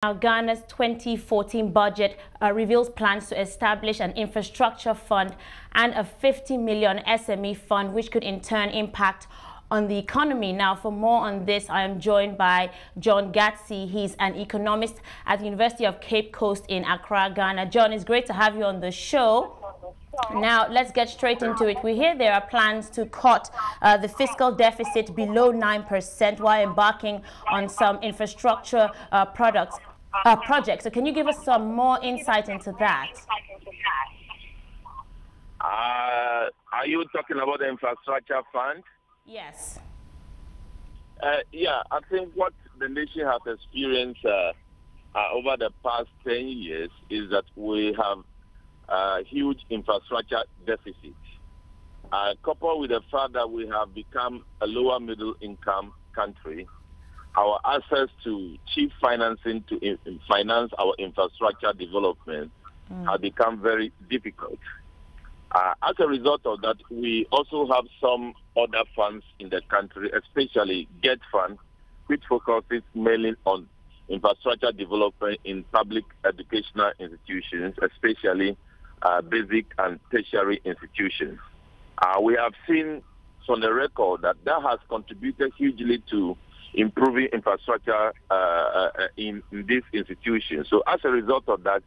Now, Ghana's 2014 budget reveals plans to establish an infrastructure fund and a 50 million SME fund, which could in turn impact on the economy. Now, for more on this, I am joined by John Gatsey. He's an economist at the University of Cape Coast in Accra, Ghana. John, it's great to have you on the show. Now, let's get straight into it. We hear there are plans to cut the fiscal deficit below 9% while embarking on some infrastructure projects. So can you give us some more insight into that? Are you talking about the infrastructure fund? Yes. Yeah, I think what the nation has experienced over the past 10 years is that we have a huge infrastructure deficit. Coupled with the fact that we have become a lower middle income country, our access to cheap financing to finance our infrastructure development has become very difficult. As a result of that, we also have some other funds in the country, especially GET Fund, which focuses mainly on infrastructure development in public educational institutions, especially basic and tertiary institutions. We have seen from the record that has contributed hugely to improving infrastructure in these institutions. So as a result of that,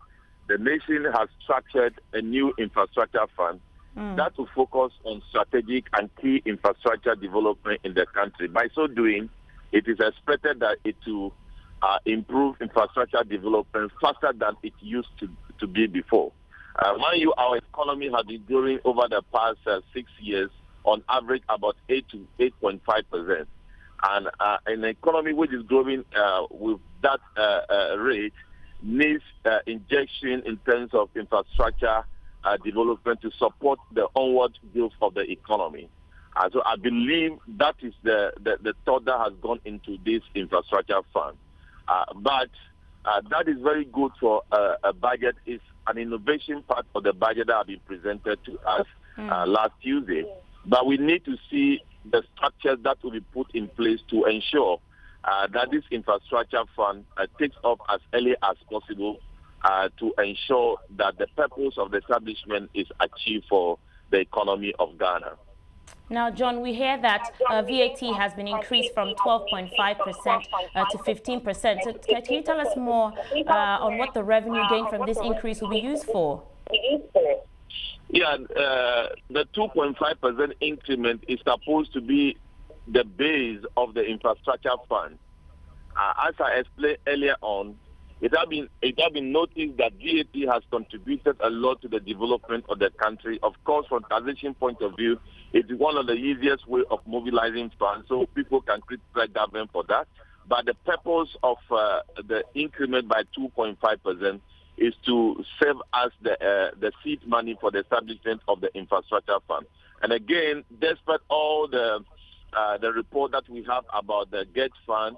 the nation has structured a new infrastructure fund that will focus on strategic and key infrastructure development in the country. By so doing, it is expected that it will improve infrastructure development faster than it used to be before. Mind you, our economy has been growing over the past 6 years on average about 8 to 8.5%. And an economy which is growing with that rate needs injection in terms of infrastructure development to support the onward growth of the economy. So I believe that is the thought that has gone into this infrastructure fund. But that is very good for a budget. It's an innovation part of the budget that has been presented to us last Tuesday. But we need to see the structures that will be put in place to ensure that this infrastructure fund takes off as early as possible to ensure that the purpose of the establishment is achieved for the economy of Ghana. Now, John, we hear that VAT has been increased from 12.5% to 15%. So can you tell us more on what the revenue gain from this increase will be used for? Yeah, the 2.5% increment is supposed to be the base of the infrastructure fund. As I explained earlier on, it has been noticed that VAT has contributed a lot to the development of the country. Of course, from taxation point of view, it's one of the easiest way of mobilizing funds, so people can criticize government for that. But the purpose of the increment by 2.5% is to serve as the seed money for the establishment of the infrastructure fund. And again, despite all the report that we have about the GET Fund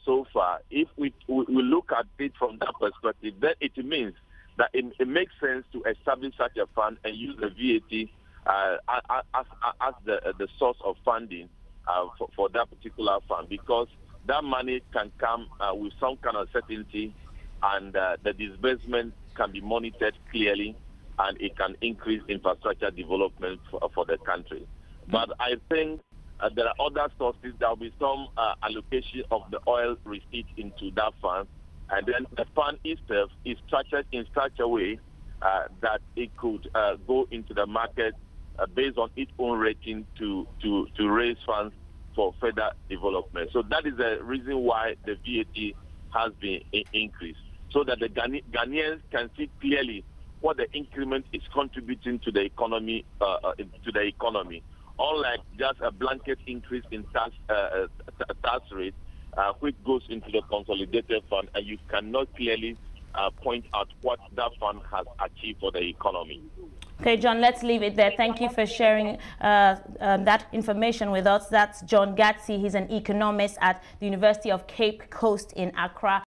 so far, if we look at it from that perspective, then it means that it makes sense to establish such a fund and use the VAT as the source of funding for that particular fund, because that money can come with some kind of certainty, and the disbursement can be monitored clearly, and it can increase infrastructure development for the country. But I think there are other sources. There will be some allocation of the oil receipt into that fund, and then the fund itself is structured in such a way that it could go into the market based on its own rating to raise funds for further development. So that is the reason why the VAT has been increased, so that the Ghanaians can see clearly what the increment is contributing to the economy. Unlike just a blanket increase in tax rate, which goes into the consolidated fund, and you cannot clearly point out what that fund has achieved for the economy. Okay, John, let's leave it there. Thank you for sharing that information with us. That's John Gatsey. He's an economist at the University of Cape Coast in Accra.